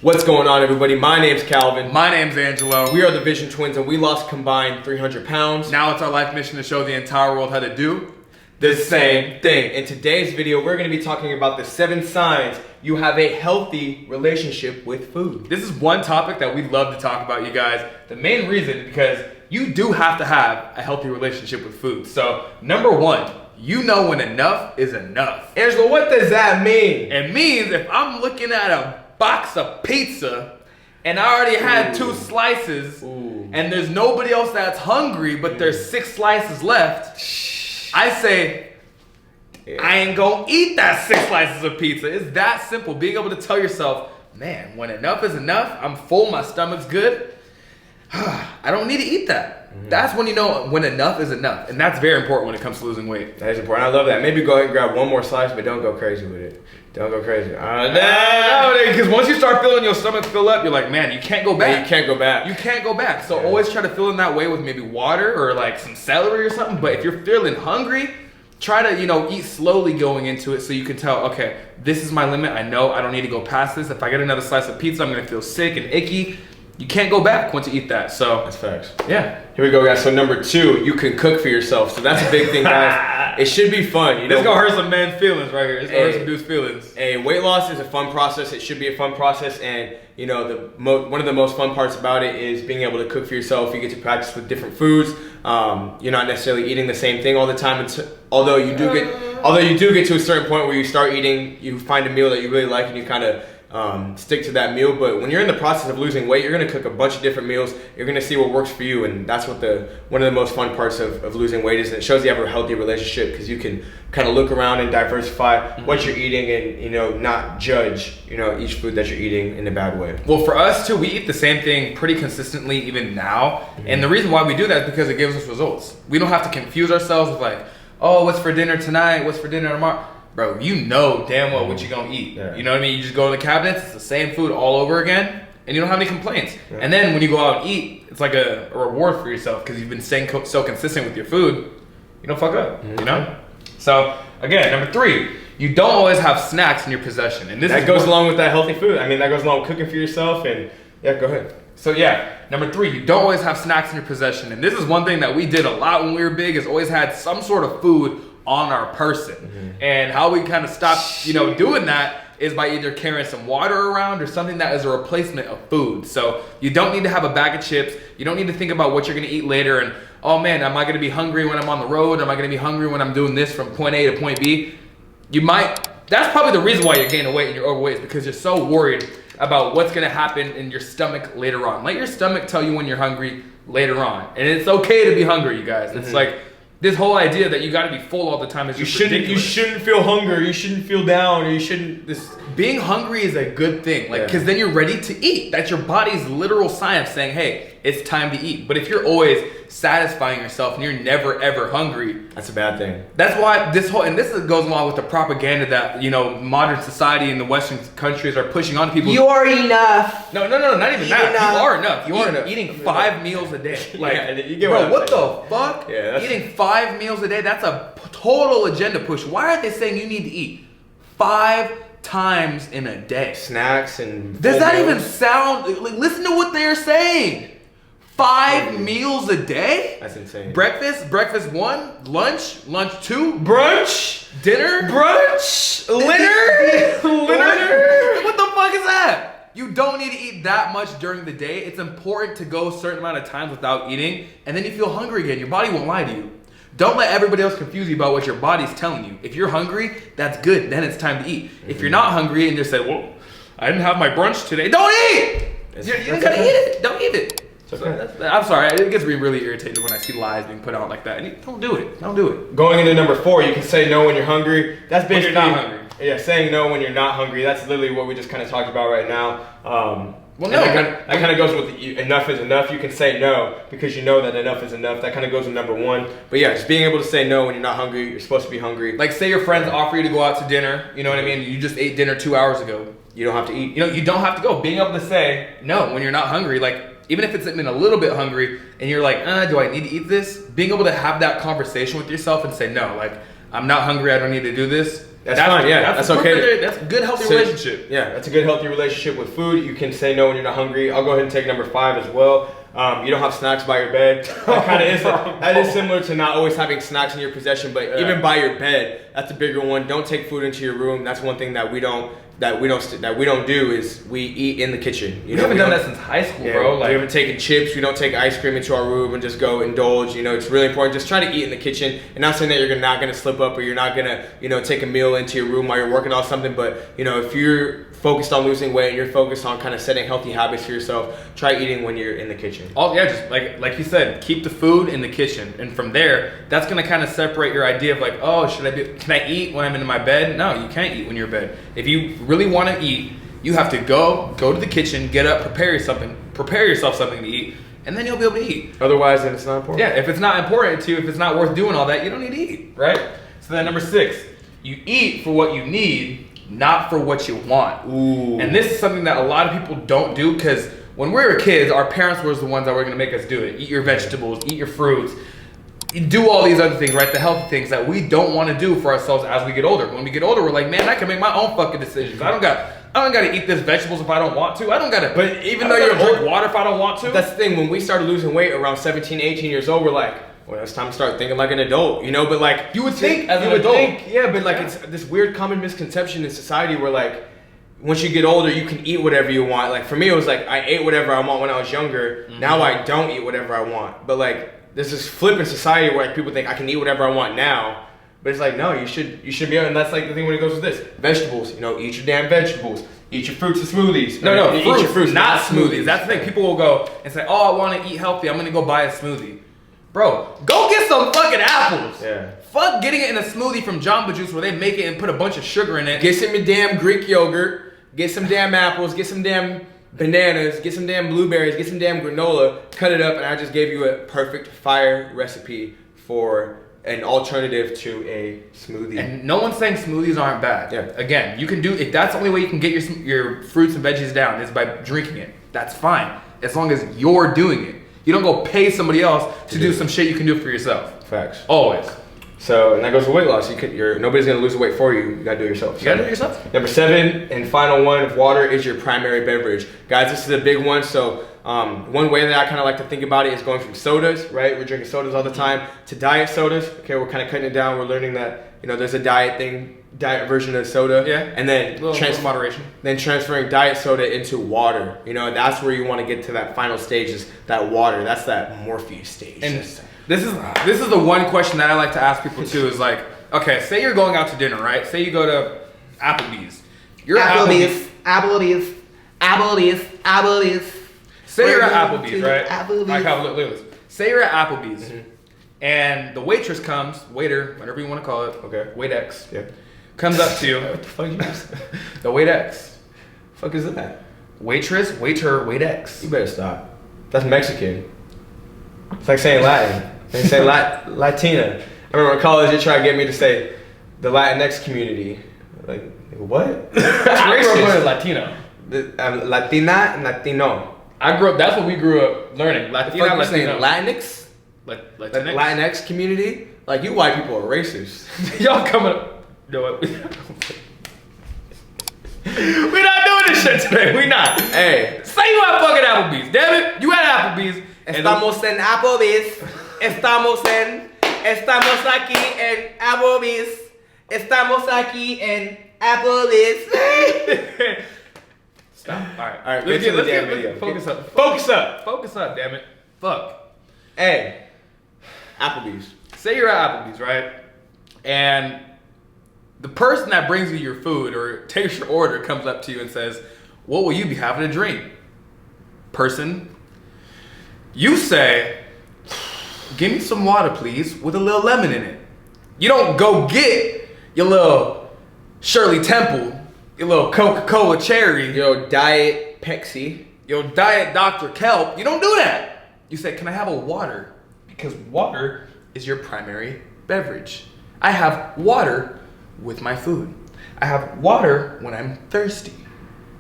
What's going on, everybody? My name's Kalvin. My name's Angelo. We are the Vision Twins, and we lost combined 300 pounds. Now it's our life mission to show the entire world how to do the same thing. In today's video, we're going to be talking about the 7 signs you have a healthy relationship with food. This is one topic that we love to talk about, you guys. The main reason, because you do have to have a healthy relationship with food. So, number 1, you know when enough is enough. Angelo, what does that mean? It means if I'm looking at a box of pizza and I already had 2 slices and there's nobody else that's hungry, but there's 6 slices left, I say, I ain't gonna eat that 6 slices of pizza. It's that simple. Being able to tell yourself, man, when enough is enough, I'm full, my stomach's good, I don't need to eat that. That's when you know when enough is enough. And that's very important when it comes to losing weight. That is important. I love that. Maybe go ahead and grab one more slice, but don't go crazy with it. Don't go crazy. Because once you start feeling your stomach fill up, you're like, man, you can't go back. Yeah, you can't go back. You can't go back. So always try to fill in that way with maybe water or like some celery or something. But if you're feeling hungry, try to, eat slowly going into it so you can tell, okay, this is my limit. I know I don't need to go past this. If I get another slice of pizza, I'm going to feel sick and icky. You can't go back once you eat that. So that's facts. Yeah. Here we go, guys. So number 2, you can cook for yourself. So that's a big thing, guys. It should be fun. This is gonna hurt some men's feelings right here. It's gonna hurt some dudes' feelings. Weight loss is a fun process. It should be a fun process, and one of the most fun parts about it is being able to cook for yourself. You get to practice with different foods. You're not necessarily eating the same thing all the time. Although you do get to a certain point where you start eating, you find a meal that you really like, and you kind of stick to that meal. But when you're in the process of losing weight, you're going to cook a bunch of different meals. You're going to see what works for you, and that's what one of the most fun parts of losing weight is. And it shows you have a healthy relationship because you can kind of look around and diversify what you're eating, and not judge each food that you're eating in a bad way. Well, for us too, we eat the same thing pretty consistently even now, and the reason why we do that is because it gives us results. We don't have to confuse ourselves with like, oh, what's for dinner tonight, what's for dinner tomorrow. Bro, you know damn well what you're gonna eat. Yeah. You know what I mean? You just go to the cabinets, it's the same food all over again, and you don't have any complaints. Yeah. And then when you go out and eat, it's like a reward for yourself because you've been staying so consistent with your food, you don't fuck up, So, again, number 3, you don't always have snacks in your possession. And that goes along with that healthy food. I mean, that goes along with cooking for yourself, and yeah, go ahead. So yeah, number 3, you don't always have snacks in your possession. And this is one thing that we did a lot when we were big, is always had some sort of food on our person. And how we kind of stopped, doing that is by either carrying some water around or something that is a replacement of food. So you don't need to have a bag of chips. You don't need to think about what you're gonna eat later and, oh man, am I gonna be hungry when I'm on the road? Am I gonna be hungry when I'm doing this from point A to point B? That's probably the reason why you're gaining weight and you're overweight, is because you're so worried about what's gonna happen in your stomach later on. Let your stomach tell you when you're hungry later on. And it's okay to be hungry, you guys. It's like, this whole idea that you got to be full all the time is just ridiculous. You shouldn't feel hunger. You shouldn't feel down. Or you shouldn't. Being hungry is a good thing, because then you're ready to eat. That's your body's literal science saying, "Hey, it's time to eat." But if you're always satisfying yourself and you're never ever hungry, that's a bad thing. That's why this goes along with the propaganda that modern society in the Western countries are pushing on people. You are enough. No, not even that. You are enough. You are enough. Eating 5 meals a day. You get bro, what the fuck? Yeah, eating 5 meals a day, that's a total agenda push. Why are they saying you need to eat 5 times in a day? Snacks and... Does that even sound... listen to what they're saying. 5 meals a day? That's insane. Breakfast 1, lunch 2, brunch, dinner, brunch, dinner. What the fuck is that? You don't need to eat that much during the day. It's important to go a certain amount of times without eating, and then you feel hungry again. Your body won't lie to you. Don't let everybody else confuse you about what your body's telling you. If you're hungry, that's good. Then it's time to eat. If you're not hungry and just say, well, I didn't have my brunch today, don't eat! You ain't gotta eat it. Don't eat it. I'm sorry, it gets me really irritated when I see lies being put out like that. And don't do it. Don't do it. Going into number 4, you can say no when you're hungry. That's basically when you're not hungry. Yeah, saying no when you're not hungry. That's literally what we just kind of talked about right now. Well, no. That kind of goes with enough is enough. You can say no because you know that enough is enough. That kind of goes with number 1. But yeah, just being able to say no when you're not hungry. You're supposed to be hungry. Like, say your friends offer you to go out to dinner. You know what I mean? You just ate dinner 2 hours ago. You don't have to eat. You don't have to go. Being able to say no when you're not hungry, like, even if it's been a little bit hungry and you're like, do I need to eat this? Being able to have that conversation with yourself and say no, like, I'm not hungry, I don't need to do this. That's fine, yeah. That's okay. That's a good, healthy relationship. Yeah, that's a good, healthy relationship with food. You can say no when you're not hungry. I'll go ahead and take number 5 as well. You don't have snacks by your bed. That kind of is. That is similar to not always having snacks in your possession, but even by your bed, that's a bigger one. Don't take food into your room. That's one thing that we don't do is we eat in the kitchen. We haven't done that since high school, bro. Like, we haven't taken chips. We don't take ice cream into our room and just go indulge. It's really important. Just try to eat in the kitchen. And not saying that you're not gonna slip up or you're not gonna take a meal into your room while you're working on something. But if you're focused on losing weight and you're focused on kind of setting healthy habits for yourself, try eating when you're in the kitchen. Just like you said, keep the food in the kitchen, and from there, that's gonna kind of separate your idea of like, oh, can I eat when I'm in my bed? No, you can't eat when you're in bed. If you really want to eat, you have to go to the kitchen, get up, prepare yourself something to eat, and then you'll be able to eat. Otherwise, then it's not important. Yeah, if it's not important to you, if it's not worth doing all that, you don't need to eat, right? So then number 6, you eat for what you need, not for what you want. Ooh. And this is something that a lot of people don't do, because when we were kids, our parents were the ones that were going to make us do it. Eat your vegetables, eat your fruits, do all these other things, right? The healthy things that we don't want to do for ourselves as we get older. When we get older, we're like, man, I can make my own fucking decisions. I don't got to eat this vegetables if I don't want to. I don't got to. But even though you're drink water if I don't want to. That's the thing. When we started losing weight around 17, 18 years old, we're like, well, it's time to start thinking like an adult, But like you would think as an adult, it's this weird common misconception in society where like once you get older, you can eat whatever you want. Like for me, it was like I ate whatever I want when I was younger. Mm-hmm. Now I don't eat whatever I want. But like there's this flip in society where like, people think I can eat whatever I want now. But it's like no, you should be able. And that's like the thing when it goes with this vegetables. Eat your damn vegetables. Eat your fruits and smoothies. No, eat your fruits, not smoothies. That's the thing. People will go and say, oh, I want to eat healthy. I'm gonna go buy a smoothie. Bro, go get some fucking apples. Yeah. Fuck getting it in a smoothie from Jamba Juice where they make it and put a bunch of sugar in it. Get some damn Greek yogurt. Get some damn apples. Get some damn bananas. Get some damn blueberries. Get some damn granola. Cut it up, and I just gave you a perfect fire recipe for an alternative to a smoothie. And no one's saying smoothies aren't bad. Yeah. Again, you can do if that's the only way you can get your fruits and veggies down is by drinking it. That's fine, as long as you're doing it. You don't go pay somebody else to do some shit you can do for yourself. Facts. Always. So, and that goes with weight loss. Nobody's gonna lose the weight for you. You gotta do it yourself. You gotta do it yourself. Number 7 and final one, water is your primary beverage. Guys, this is a big one. So, one way that I kind of like to think about it is going from sodas, right? We're drinking sodas all the time to diet sodas. Okay, we're kind of cutting it down. We're learning that there's a diet version of soda. Yeah. And then moderation. Then transferring diet soda into water. That's where you want to get to that final stage is that water. That's that Morpheus stage. And this is the one question that I like to ask people too is like, okay, say you're going out to dinner, right? Say you go to Applebee's. You're Applebee's. Say you're at Applebee's, right? Look at this. Say you're at Applebee's, and the waitress comes, waiter, whatever you want to call it, okay, wait X, yeah, comes up to you. What the fuck is the wait X? Fuck is that? Waitress, waiter, wait X. You better stop. That's Mexican. It's like saying Latin. They say Latina. I remember in college they tried to get me to say the Latinx community. Like what? I grew up learning Latino. Latina and Latino. That's what we grew up learning. Latina, Latino. Latinx? Latinx community? Like you white people are racist. Y'all coming up. You know what? We're not doing this shit today. We not. Hey. Say you at fucking Applebee's. Damn it. You at Applebee's. Estamos en Applebee's. Estamos aquí en Applebee's. Estamos aquí en Applebee's. Stop. All right. Let's get the damn video. Focus up. Focus up, damn it. Fuck. Hey. Applebee's. Say you're at Applebee's, right? And the person that brings you your food or takes your order comes up to you and says, what will you be having to drink? Person, you say, give me some water, please, with a little lemon in it. You don't go get your little Shirley Temple, your little Coca-Cola cherry, your Diet Pepsi, your Diet Dr. Kelp. You don't do that. You say, can I have a water? Because water is your primary beverage. I have water with my food. I have water when I'm thirsty.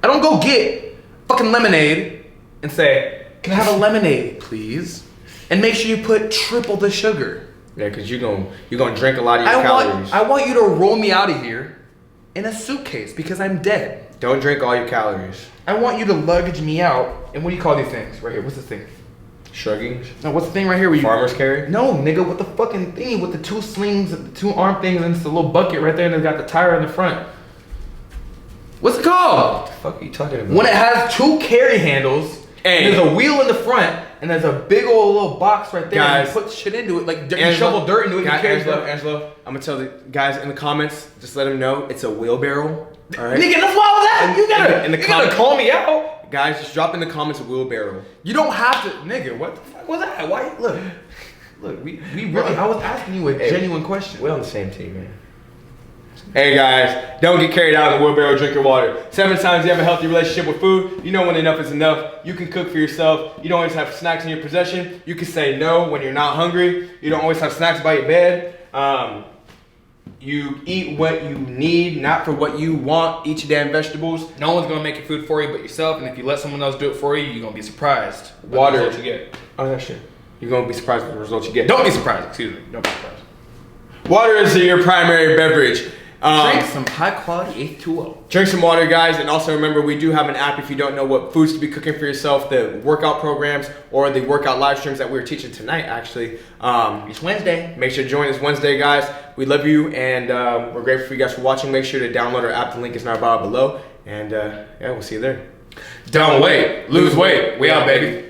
I don't go get fucking lemonade and say, can I have a lemonade, please? And make sure you put triple the sugar. Yeah, because you're gonna drink a lot of your calories. I want you to roll me out of here in a suitcase because I'm dead. Don't drink all your calories. I want you to luggage me out. And what do you call these things right here? What's this thing? Shruggings? No, what's the thing right here? Where you, Farmer's carry? No, nigga, with the fucking thingy with the 2 slings, the 2 arm things, and it's a little bucket right there, and it's got the tire in the front. What's it called? What the fuck are you talking about? When it has 2 carry handles, and there's a wheel in the front, and there's a big old little box right there, and you put shit into it, like you shovel dirt into it, and you carry stuff. Angelo, I'm gonna tell the guys in the comments, just let them know it's a wheelbarrow. All right. Nigga, that's why I was at. You gotta call me out. Guys, just drop in the comments a wheelbarrow. You don't have to, nigga. What the fuck was that? Why? Look. We really. I was asking you a genuine question. We're on the same team, man. Hey guys, don't get carried out in the wheelbarrow. Drink your water. 7 times you have a healthy relationship with food. You know when enough is enough. You can cook for yourself. You don't always have snacks in your possession. You can say no when you're not hungry. You don't always have snacks by your bed. You eat what you need, not for what you want. Eat your damn vegetables. No one's gonna make your food for you but yourself, and if you let someone else do it for you, you're gonna be surprised. Water. The results you get. Oh, that's true. You're gonna be surprised with the results you get. Don't be surprised. Excuse me. Don't be surprised. Water is your primary beverage. Drink some high quality H2O. Drink some water, guys, and also remember we do have an app if you don't know what foods to be cooking for yourself. The workout programs or the workout live streams that we're teaching tonight, actually. It's Wednesday. Make sure to join us Wednesday, guys. We love you, and we're grateful for you guys for watching. Make sure to download our app. The link is in our bio below, and yeah, we'll see you there. Don't wait. Lose weight. We out, baby.